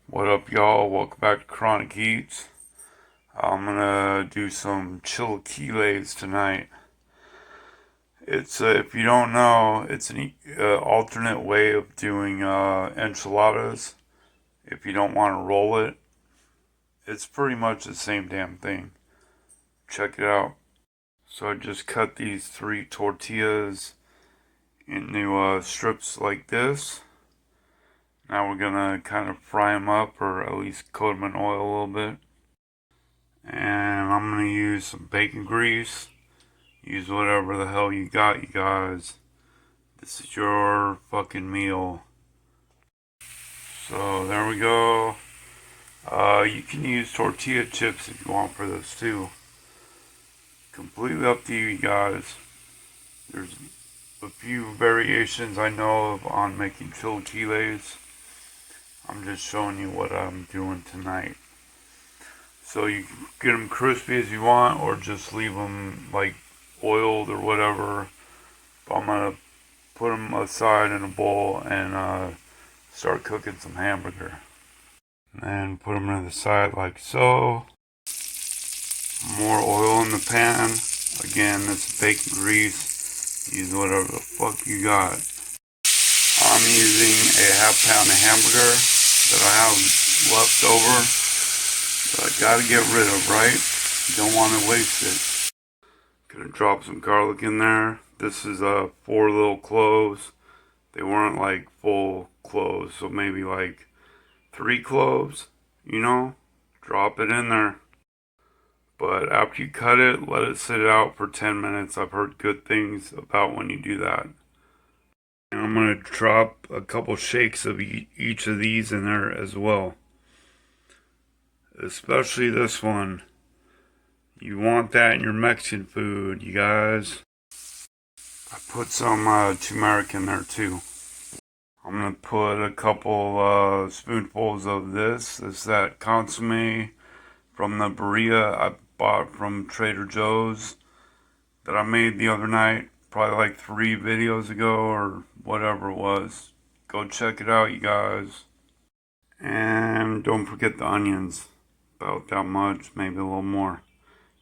What up, y'all? Welcome back to Chronic Eats. I'm gonna do some chilaquiles tonight. It's if you don't know, it's an alternate way of doing enchiladas. If you don't want to roll it, it's pretty much the same damn thing. Check it out. So I just cut these 3 tortillas into strips like this. Now we're gonna kind of fry them up, or at least coat them in oil a little bit. And I'm gonna use some bacon grease. Use whatever the hell you got, you guys. This is your fucking meal. So there we go. You can use tortilla chips if you want for this too. Completely up to you guys. There's a few variations I know of on making chilaquiles. I'm just showing you what I'm doing tonight. So you can get them crispy as you want, or just leave them like oiled or whatever. But I'm gonna put them aside in a bowl and start cooking some hamburger. And put them to the side like so. More oil in the pan. Again, this is bacon grease. Use whatever the fuck you got. I'm using a half-pound of hamburger that I have left over that I gotta get rid of, right? Don't want to waste it. Gonna drop some garlic in there. This is 4 little cloves. They weren't like full cloves, so maybe like 3 cloves, drop it in there. But after you cut it, let it sit out for 10 minutes. I've heard good things about when you do that. And I'm going to drop a couple shakes of each of these in there as well. Especially this one. You want that in your Mexican food, you guys. I put some turmeric in there too. I'm going to put a couple spoonfuls of this. This is that consomme from the burrito I bought from Trader Joe's that I made the other night. Probably like 3 videos ago or whatever it was. Go check it out, you guys. And don't forget the onions. About that much, maybe a little more.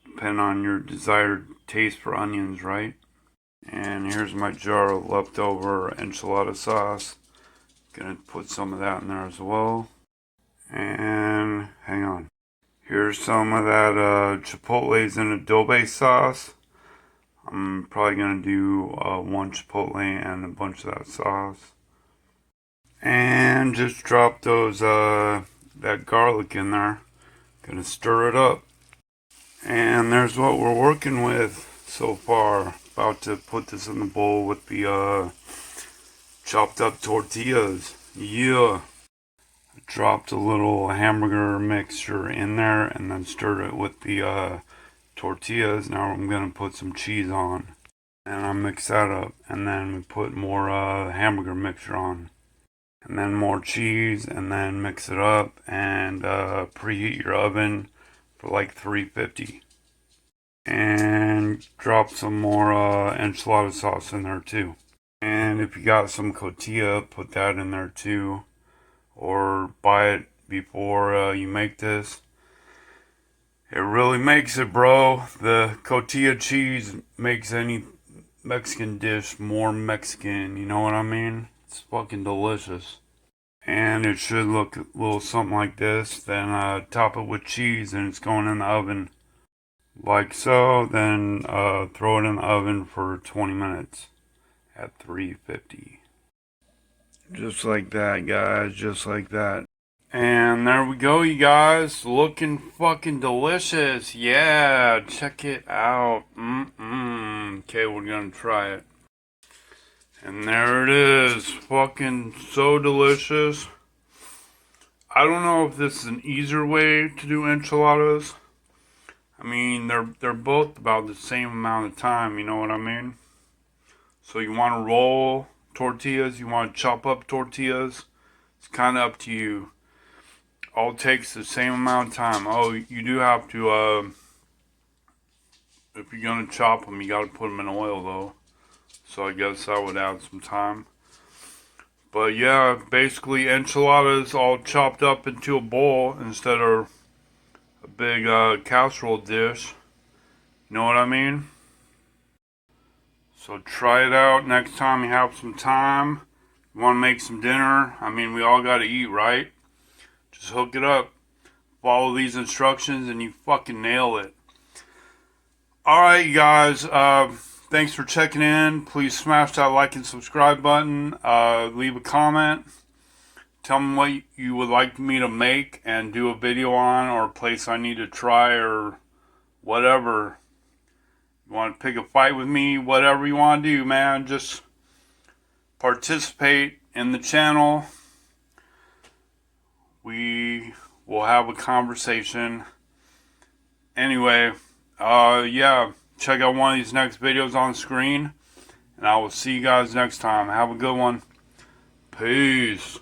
Depending on your desired taste for onions, right? And here's my jar of leftover enchilada sauce. Gonna put some of that in there as well. And hang on. Here's some of that chipotles and adobe sauce. I'm probably gonna do 1 chipotle and a bunch of that sauce. And just drop those that garlic in there. Gonna stir it up. And there's what we're working with so far. About to put this in the bowl with the chopped up tortillas. Yeah. Dropped a little hamburger mixture in there and then stirred it with the tortillas. Now I'm gonna put some cheese on. And I mix that up. And then we put more hamburger mixture on. And then more cheese. And then mix it up. And preheat your oven for like 350. And drop some more enchilada sauce in there too. And if you got some cotija, put that in there too. Or buy it before you make this. It really makes it, bro. The cotija cheese makes any Mexican dish more Mexican, you know what I mean? It's fucking delicious. And it should look a little something like this. Then top it with cheese and it's going in the oven. Like so, then throw it in the oven for 20 minutes at 350. Just like that, guys, just like that. And there we go, you guys. Looking fucking delicious. Yeah, check it out. Okay, we're gonna try it. And there it is. Fucking so delicious. I don't know if this is an easier way to do enchiladas. I mean, they're both about the same amount of time, you know what I mean? So you want to roll tortillas, you want to chop up tortillas. It's kind of up to you. All takes the same amount of time. Oh, you do have to, if you're going to chop them, you got to put them in oil though. So I guess that would add some time. But yeah, basically enchiladas all chopped up into a bowl instead of a big casserole dish. You know what I mean? So try it out next time you have some time. You want to make some dinner? I mean, we all got to eat, right? Just hook it up. Follow these instructions and you fucking nail it. Alright, you guys. Thanks for checking in. Please smash that like and subscribe button. Leave a comment. Tell me what you would like me to make and do a video on, or a place I need to try, or whatever. You want to pick a fight with me? Whatever you want to do, man. Just participate in the channel. We will have a conversation. Anyway, yeah, check out one of these next videos on screen, and I will see you guys next time. Have a good one. Peace.